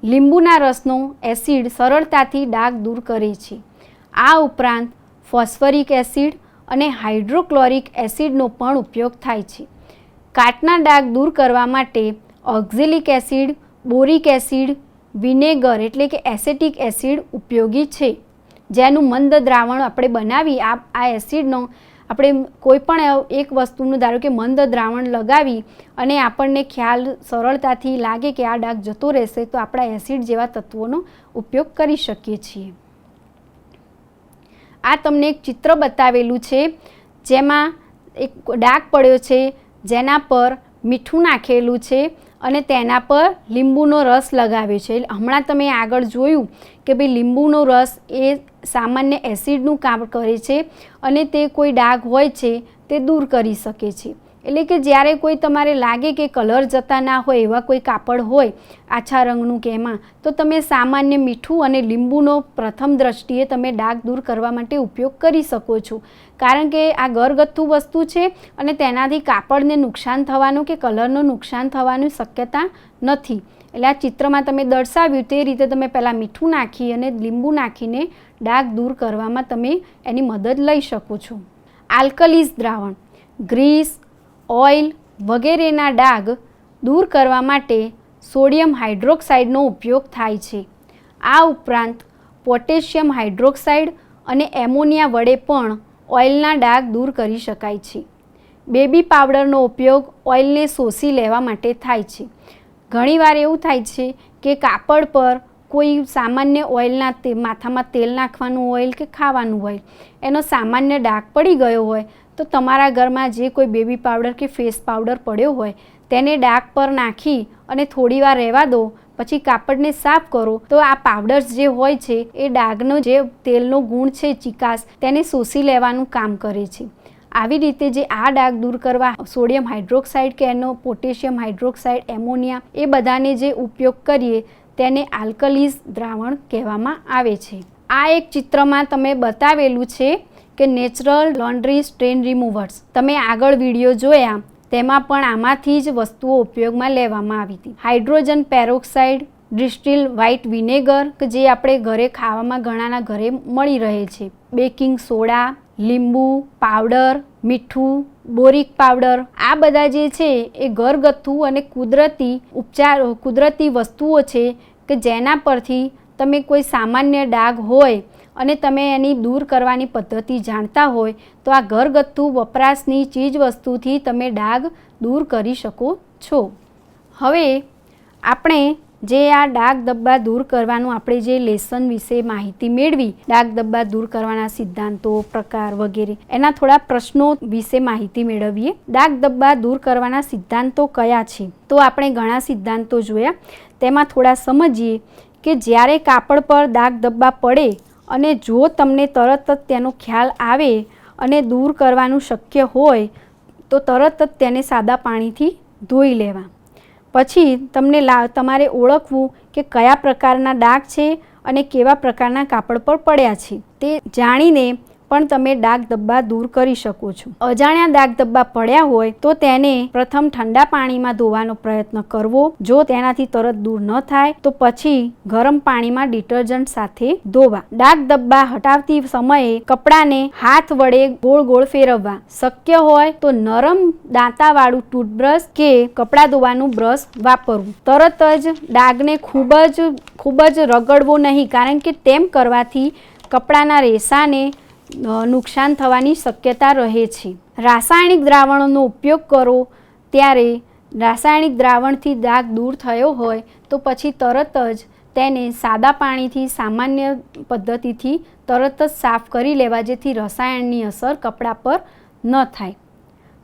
લીંબુના રસનો એસિડ સરળતાથી ડાઘ દૂર કરે છે. આ ઉપરાંત ફોસ્ફરિક એસિડ અને હાઇડ્રોક્લોરિક એસિડનો પણ ઉપયોગ થાય છે. કાચના ડાઘ દૂર કરવા માટે oxalic acid, boric acid, vinegar એટલે કે એસેટિક એસિડ ઉપયોગી છે, જેનું મંદ દ્રાવણ આપણે બનાવી આ એસિડનો આપણે કોઈ પણ એક વસ્તુનું ધારો કે મંદ દ્રાવણ લગાવી અને આપણને ખ્યાલ સરળતાથી લાગે કે આ ડાઘ જતો રહેશે તો આપણા એસિડ જેવા તત્વોનો ઉપયોગ કરી શકીએ છીએ. આ તમને એક ચિત્ર બતાવેલું છે જેમાં એક ડાઘ પડ્યો છે જેના પર મીઠું નાખેલું છે અને તેના પર લીંબુનો રસ લગાવ્યો છે. હમણાં તમે આગળ જોયું કે ભાઈ લીંબુનો રસ એ સામાન્ય એસિડનું કામ કરે છે અને તે કોઈ ડાઘ હોય છે તે દૂર કરી શકે છે. એટલે કે જ્યારે કોઈ તમારે લાગે કે કલર જતા ના હોય એવા કોઈ કાપડ હોય આછા રંગનું કે એમાં તો તમે સામાન્ય મીઠું અને લીંબુનો પ્રથમ દ્રષ્ટિએ તમે ડાઘ દૂર કરવા માટે ઉપયોગ કરી શકો છો, કારણ કે આ ઘરગથ્થુ વસ્તુ છે અને તેનાથી કાપડને નુકસાન થવાનું કે કલરનું નુકસાન થવાની શક્યતા નથી. એટલે આ ચિત્રમાં તમે દર્શાવ્યું તે રીતે તમે પહેલાં મીઠું નાખી અને લીંબુ નાખીને ડાઘ દૂર કરવામાં તમે એની મદદ લઈ શકો છો. આલ્કલીઝ દ્રાવણ, ગ્રીસ, ઓઇલ વગેરેના ડાઘ દૂર કરવા માટે સોડિયમ હાઇડ્રોક્સાઇડનો ઉપયોગ થાય છે. આ ઉપરાંત પોટેશિયમ હાઇડ્રોક્સાઇડ અને એમોનિયા વડે પણ ઓઇલના ડાઘ દૂર કરી શકાય છે. બેબી પાવડરનો ઉપયોગ ઓઇલને શોષી લેવા માટે થાય છે. ઘણીવાર એવું થાય છે કે કાપડ પર કોઈ સામાન્ય ઓઇલના માથામાં તેલ નાખવાનું ઓઇલ કે ખાવાનું ઓઇલ એનો સામાન્ય ડાઘ પડી ગયો હોય તો તમારા ઘરમાં જે કોઈ બેબી પાવડર કે ફેસ પાવડર પડ્યો હોય તેને ડાઘ પર નાખી અને થોડીવાર રહેવા દો, પછી કાપડને સાફ કરો તો આ પાવડર્સ જે હોય છે એ ડાઘનો જે તેલનો ગુણ છે ચિકાસ તેને શોષી લેવાનું કામ કરે છે. આવી રીતે જે આ ડાઘ દૂર કરવા સોડિયમ હાઇડ્રોક્સાઇડ કે એનો પોટેશિયમ હાઇડ્રોક્સાઇડ, એમોનિયા એ બધાને જે ઉપયોગ કરીએ તેને આલ્કલીઝ દ્રાવણ કહેવામાં આવે છે. આ એક ચિત્રમાં તમે બતાવેલું છે કે નેચરલ લોન્ડ્રી સ્ટેન રિમૂવર્સ. તમે આગળ વિડીયો જોયા તેમાં પણ આમાંથી જ વસ્તુઓ ઉપયોગમાં લેવામાં આવી હતી. Hydrogen peroxide, distil white vinegar કે જે આપણે ઘરે ખાવામાં ઘણાના ઘરે મળી રહે છે, બેકિંગ સોડા, લીંબુ પાવડર, મીઠું, બોરિક પાવડર, આ બધા જે છે એ ઘરગથ્થુ અને કુદરતી વસ્તુઓ છે કે જેના પરથી તમે કોઈ સામાન્ય ડાઘ હોય અને તમે એની દૂર કરવાની પદ્ધતિ જાણતા હોય તો આ ઘરગથ્થુ વપરાશની ચીજ વસ્તુથી તમે ડાઘ દૂર કરી શકો છો. હવે આપણે જે આ ડાઘ ધબ્બા દૂર કરવાનું આપણે જે લેસન વિશે માહિતી મેળવી, ડાઘ ધબ્બા દૂર કરવાના સિદ્ધાંતો, પ્રકાર વગેરે, એના થોડા પ્રશ્નો વિશે માહિતી મેળવીએ. ડાઘ ધબ્બા દૂર કરવાના સિદ્ધાંતો કયા છે? તો આપણે ઘણા સિદ્ધાંતો જોયા, તેમાં થોડા સમજીએ કે જ્યારે કાપડ પર ડાઘ ધબ્બા પડે અને જો તમને તરત જ તેનો ખ્યાલ આવે અને દૂર કરવાનું શક્ય હોય તો તરત જ તેને સાદા પાણીથી ધોઈ લેવા. પછી તમારે ઓળખવું કે કયા પ્રકારના ડાઘ છે અને કેવા પ્રકારના કાપડ પર પડ્યા છે તે જાણીને પણ તમે ડાઘ ધબ્બા દૂર કરી શકો છો. અજાણ્યા ડાઘ ધબ્બા પડ્યા હોય તો તેને પ્રથમ ઠંડા પાણીમાં ધોવાનો પ્રયત્ન કરવો. જો તેનાથી તરત દૂર ન થાય તો પછી ગરમ પાણીમાં ડિટર્જન્ટ સાથે ધોવા. ડાઘ ધબ્બા હટાવતી સમયે કપડાને હાથ વડે ગોળ ગોળ ફેરવવા. શક્ય હોય તો નરમ દાંતાવાળું ટૂથબ્રશ કે કપડાં ધોવાનું બ્રશ વાપરવું. તરત જ ડાઘને ખૂબ જ રગડવો નહીં, કારણ કે તેમ કરવાથી કપડાના રેસાને નુકસાન થવાની શક્યતા રહે છે. રાસાયણિક દ્રાવણોનો ઉપયોગ કરો ત્યારે રાસાયણિક દ્રાવણથી ડાઘ દૂર થયો હોય તો પછી તરત જ તેને સાદા પાણીથી સામાન્ય પદ્ધતિથી તરત જ સાફ કરી લેવા, જેથી રસાયણની અસર કપડા પર ન થાય.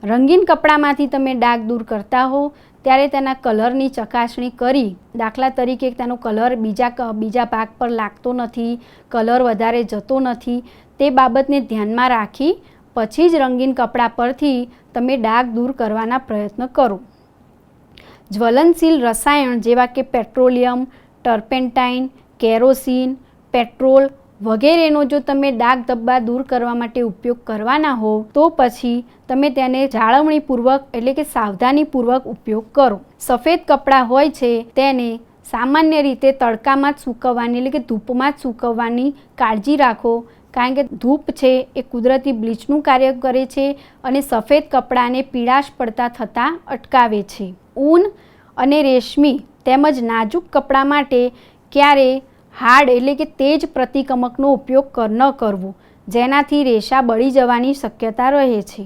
રંગીન કપડામાંથી તમે ડાઘ દૂર કરતા હો ત્યારે તેના કલરની ચકાસણી કરી, દાખલા તરીકે તેનો કલર બીજા ભાગ પર લાગતો નથી, કલર વધારે જતો નથી, તે બાબતને ધ્યાનમાં રાખી પછી જ રંગીન કપડા પરથી તમે ડાઘ દૂર કરવાના પ્રયત્ન કરો. જ્વલનશીલ રસાયણ જેવા કે પેટ્રોલિયમ, ટર્પેન્ટાઇન, કેરોસીન, પેટ્રોલ વગેરેનો જો તમે ડાઘ ધબ્બા દૂર કરવા માટે ઉપયોગ કરવાના હોવ તો પછી તમે તેને જાળવણીપૂર્વક એટલે કે સાવધાનીપૂર્વક ઉપયોગ કરો. સફેદ કપડાં હોય છે તેને સામાન્ય રીતે તડકામાં જ સૂકવવાની એટલે કે ધૂપમાં જ સૂકવવાની કાળજી રાખો, કારણ કે ધૂપ છે એ કુદરતી બ્લીચનું કાર્ય કરે છે અને સફેદ કપડાને પીળાશ પડતા થતાં અટકાવે છે. ઊન અને રેશમી તેમજ નાજુક કપડાં માટે ક્યારે હાર્ડ એટલે કે તેજ પ્રતિકમકનો ઉપયોગ ન કરવો, જેનાથી રેશા બળી જવાની શક્યતા રહે છે.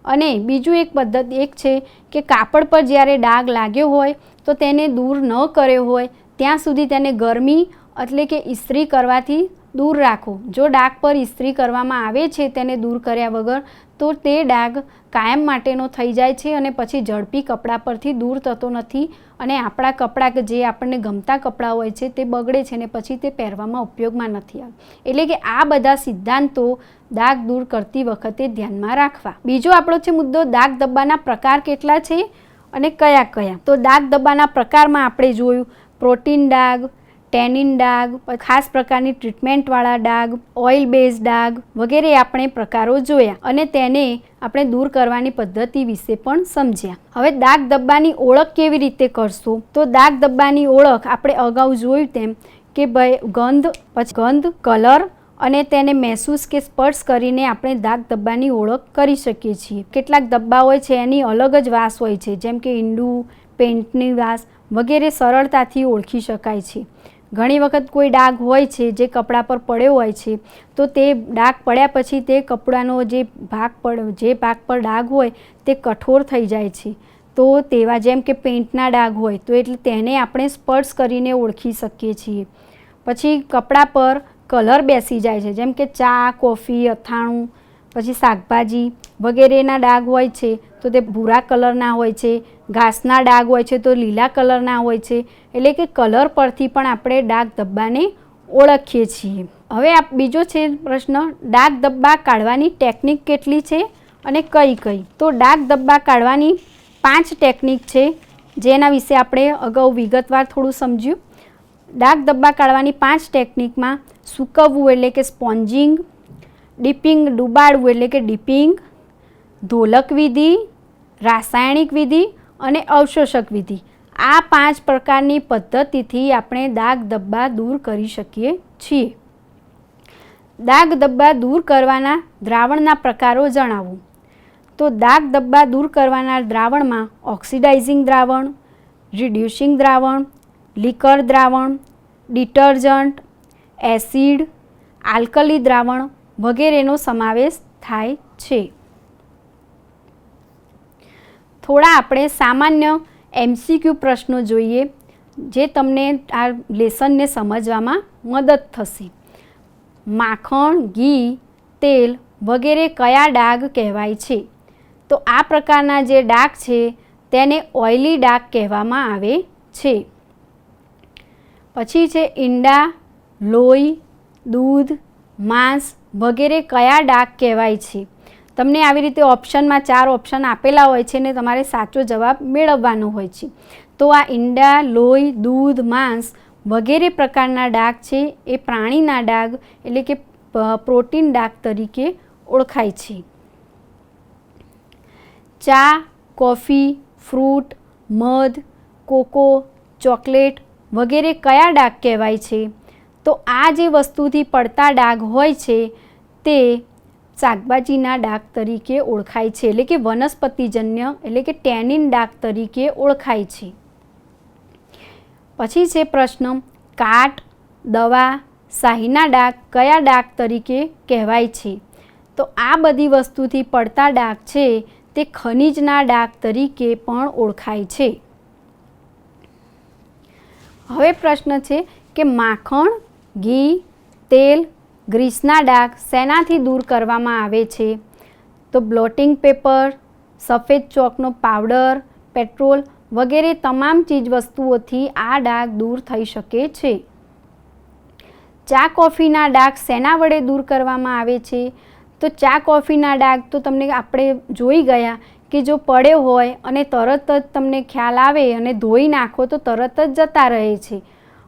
અને બીજું એક પદ્ધતિ એક છે કે કાપડ પર જ્યારે ડાઘ લાગ્યો હોય તો તેને દૂર ન કર્યો હોય ત્યાં સુધી તેને ગરમી એટલે કે ઇસ્ત્રી કરવાથી દૂર રાખો. જો ડાઘ પર ઇસ્ત્રી કરવામાં આવે છે તેને દૂર કર્યા વગર તો તે ડાઘ કાયમ માટેનો થઈ જાય છે અને પછી ઝડપી કપડાં પરથી દૂર થતો નથી અને આપણા કપડાં જે આપણને ગમતા કપડાં હોય છે તે બગડે છે ને પછી તે પહેરવામાં ઉપયોગમાં નથી આવે. એટલે કે આ બધા સિદ્ધાંતો ડાઘ દૂર કરતી વખતે ધ્યાનમાં રાખવા. બીજો આપણો છે મુદ્દો ડાઘ ધબ્બાના પ્રકાર કેટલા છે અને કયા કયા. તો ડાઘ ધબ્બાના પ્રકારમાં આપણે જોયું પ્રોટીન ડાઘ, ટેનિન ડાઘ, ખાસ પ્રકારની ટ્રીટમેન્ટવાળા ડાઘ, ઓઇલ બેઝ ડાઘ વગેરે આપણે પ્રકારો જોયા અને તેને આપણે દૂર કરવાની પદ્ધતિ વિશે પણ સમજ્યા. હવે ડાઘ ધબ્બાની ઓળખ કેવી રીતે કરશું? તો ડાઘ ધબ્બાની ઓળખ આપણે અગાઉ જોયું તેમ કે ભાઈ ગંધ, કલર અને તેને મહેસૂસ કે સ્પર્શ કરીને આપણે ડાઘ ધબ્બાની ઓળખ કરી શકીએ છીએ. કેટલાક ધબ્બા હોય છે એની અલગ જ વાસ હોય છે, જેમ કે ઈંડું, પેન્ટની વાસ વગેરે સરળતાથી ઓળખી શકાય છે. ઘણી વખત કોઈ ડાઘ હોય છે જે કપડા પર પડ્યો હોય છે તો તે ડાઘ પડ્યા પછી તે કપડાનો જે ભાગ પર ડાઘ હોય તે કઠોર થઈ જાય છે. તો તેવા જેમ કે પેન્ટના ડાઘ હોય તો એટલે તેને આપણે સ્પર્શ કરીને ઓળખી શકીએ છીએ. પછી કપડા પર કલર બેસી જાય છે, જેમ કે ચા, કોફી, અથાણું, પછી શાકભાજી વગેરેના ડાઘ હોય છે તો તે ભૂરા કલરના હોય છે. ઘાસના ડાઘ હોય છે તો લીલા કલરના હોય છે. એટલે કે કલર પરથી પણ આપણે ડાઘ ધબ્બાને ઓળખીએ છીએ. હવે બીજો છે પ્રશ્ન, ડાઘ ધબ્બા કાઢવાની ટેકનિક કેટલી છે અને કઈ કઈ? તો ડાઘ ધબ્બા કાઢવાની 5 ટેકનિક છે, જેના વિશે આપણે અગાઉ વિગતવાર થોડું સમજ્યું. ડાઘ ધબ્બા કાઢવાની 5 ટેકનિકમાં સૂકવવું એટલે કે સ્પોન્જિંગ, ડીપિંગ ડુબાડવું એટલે કે ડીપિંગ, ધોલક વિધિ, રાસાયણિક વિધિ અને અવશોષક વિધિ. આ 5 પ્રકારની પદ્ધતિથી આપણે ડાઘ ધબ્બા દૂર કરી શકીએ છીએ. ડાઘ ધબ્બા દૂર કરવાના દ્રાવણના પ્રકારો જણાવો. તો ડાઘ ધબ્બા દૂર કરવાના દ્રાવણમાં ઓક્સિડાઇઝિંગ દ્રાવણ, રિડ્યુસિંગ દ્રાવણ, લિકર દ્રાવણ, ડિટર્જન્ટ, એસિડ, આલ્કલી દ્રાવણ વગેરેનો સમાવેશ થાય છે. થોડા આપણે સામાન્ય MCQ પ્રશ્નો જોઈએ જે તમને આ લેસનને સમજવામાં મદદ થશે. માખણ, ઘી, તેલ વગેરે કયા ડાઘ કહેવાય છે? તો આ પ્રકારના જે ડાઘ છે તેને ઓઇલી ડાઘ કહેવામાં આવે છે. પછી છે ઈંડા, લોહી, દૂધ, માંસ વગેરે કયા ડાઘ કહેવાય છે? તમને આવી રીતે ઓપ્શનમાં 4 ઓપ્શન આપેલા હોય છે ને તમારે સાચો જવાબ મેળવવાનો હોય છે. તો આ ઈંડા, લોહી, દૂધ, માંસ વગેરે પ્રકારના ડાઘ છે એ પ્રાણીના ડાઘ એટલે કે પ્રોટીન ડાઘ તરીકે ઓળખાય છે. ચા, કોફી, ફ્રૂટ, મધ, કોકો, ચોકલેટ વગેરે કયા ડાઘ કહેવાય છે? તો આ જે વસ્તુથી પડતા ડાઘ હોય છે તે શાકભાજીના ડાઘ તરીકે ઓળખાય છે, એટલે કે વનસ્પતિજન્ય એટલે કે ટેનિન ડાઘ તરીકે ઓળખાય છે. પછી છે પ્રશ્ન, કાટ, દવા, શાહીના ડાઘ કયા ડાઘ તરીકે કહેવાય છે? તો આ બધી વસ્તુથી પડતા ડાઘ છે તે ખનિજના ડાઘ તરીકે પણ ઓળખાય છે. હવે પ્રશ્ન છે કે માખણ, ઘી, તેલ, ગ્રીસના ડાઘ શેનાથી દૂર કરવામાં આવે છે? તો બ્લોટિંગ પેપર, સફેદ ચોકનો પાવડર, પેટ્રોલ વગેરે તમામ ચીજવસ્તુઓથી આ ડાઘ દૂર થઈ શકે છે. ચા, કોફીના ડાઘ શેના વડે દૂર કરવામાં આવે છે? તો ચા, કોફીના ડાઘ તો તમને આપણે જોઈ ગયા કે જો પડ્યો હોય અને તરત જ તમને ખ્યાલ આવે અને ધોઈ નાખો તો તરત જ જતા રહે છે.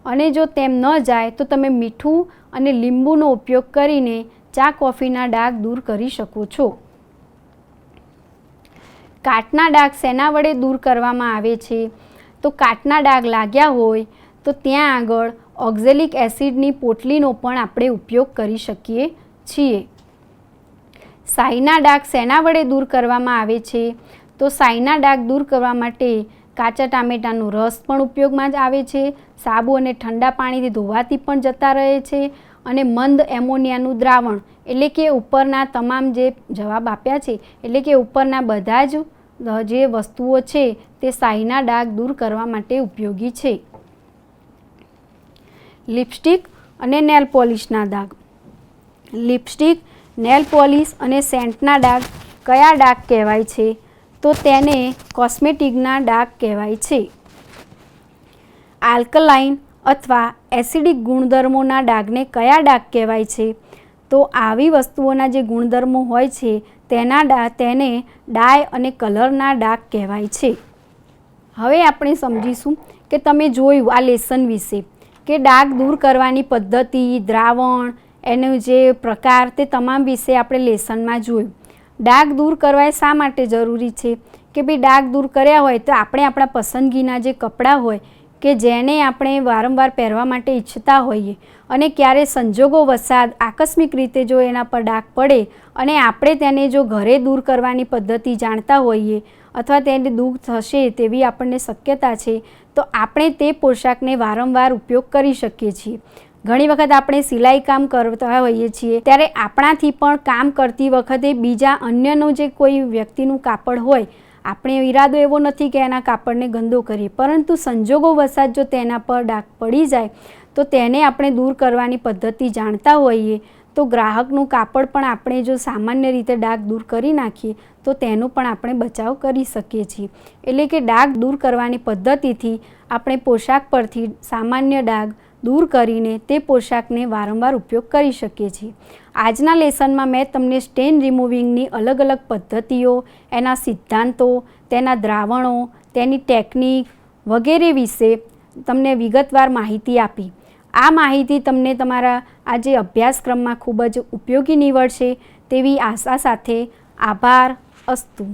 અને જો તેમ ન જાય તો તમે મીઠું અને લીંબુનો ઉપયોગ કરીને ચા, કોફીના ડાઘ દૂર કરી શકો છો. કાટના ડાઘ શેના વડે દૂર કરવામાં આવે છે? તો કાટના ડાઘ લાગ્યા હોય તો ત્યાં આગળ ઓક્ઝેલિક એસિડની પોટલીનો પણ આપણે ઉપયોગ કરી શકીએ છીએ. શાહીના ડાઘ શેના વડે દૂર કરવામાં આવે છે? તો શાહીના ડાઘ દૂર કરવા માટે કાચા ટામેટાનો રસ પણ ઉપયોગમાં જ આવે છે. સાબુ અને ઠંડા પાણીથી ધોવાથી પણ જતા રહે છે. અને મંદ એમોનિયાનું દ્રાવણ, એટલે કે ઉપરના તમામ જે જવાબ આપ્યા છે, એટલે કે ઉપરના બધા જ જે વસ્તુઓ છે તે શાહીના ડાઘ દૂર કરવા માટે ઉપયોગી છે. લિપસ્ટિક અને નેલ પોલિશના ડાઘ. લિપસ્ટિક, નેલ પોલિશ અને સેન્ટના ડાઘ કયા ડાઘ કહેવાય છે? તો તેને કોસ્મેટિકના ડાઘ કહેવાય છે. આલ્કલાઇન અથવા એસિડિક ગુણધર્મોના ડાઘને કયા ડાઘ કહેવાય છે? તો આવી વસ્તુઓના જે ગુણધર્મો હોય છે તેને ડાય અને કલરના ડાઘ કહેવાય છે. હવે આપણે સમજીશું કે તમે જોયું આ લેસન વિશે કે ડાઘ દૂર કરવાની પદ્ધતિ, દ્રાવણ, એનું જે પ્રકાર, તે તમામ વિશે આપણે લેસનમાં જોયું. ડાઘ દૂર કરવા એ શા માટે જરૂરી છે કે ભાઈ ડાઘ દૂર કર્યા હોય તો આપણે આપણા પસંદગીના જે કપડાં હોય કે જેને આપણે વારંવાર પહેરવા માટે ઈચ્છતા હોઈએ અને ક્યારે સંજોગો વસાત આકસ્મિક રીતે જો એના પર ડાઘ પડે અને આપણે તેને જો ઘરે દૂર કરવાની પદ્ધતિ જાણતા હોઈએ અથવા તેને દૂર થશે તેવી આપણને શક્યતા છે તો આપણે તે પોશાકને વારંવાર ઉપયોગ કરી શકીએ છીએ. ઘણી વખત આપણે સિલાઈ કામ કરતા હોઈએ છીએ ત્યારે આપણાથી પણ કામ કરતી વખતે બીજા અન્યનું જે કોઈ વ્યક્તિનું કાપડ હોય, આપણે ઈરાદો એવો નથી કે એના કાપડને ગંદો કરીએ, પરંતુ સંજોગો વસાત જો તેના પર ડાઘ પડી જાય તો તેને આપણે દૂર કરવાની પદ્ધતિ જાણતા હોઈએ તો ગ્રાહકનું કાપડ પણ આપણે જો સામાન્ય રીતે ડાઘ દૂર કરી નાખીએ તો તેનો પણ આપણે બચાવ કરી શકીએ છીએ. એટલે કે ડાઘ દૂર કરવાની પદ્ધતિથી આપણે પોશાક પરથી સામાન્ય ડાઘ દૂર કરીને તે પોશાકને વારંવાર ઉપયોગ કરી શકીએ છીએ. આજના લેસનમાં મેં તમને સ્ટેન રિમૂવિંગની અલગ અલગ પદ્ધતિઓ, એના સિદ્ધાંતો, તેના દ્રાવણો, તેની ટેકનિક વગેરે વિશે તમને વિગતવાર માહિતી આપી. આ માહિતી તમને તમારા આ જે અભ્યાસક્રમમાં ખૂબ જ ઉપયોગી નીવડશે તેવી આશા સાથે આભાર. અસ્તુ.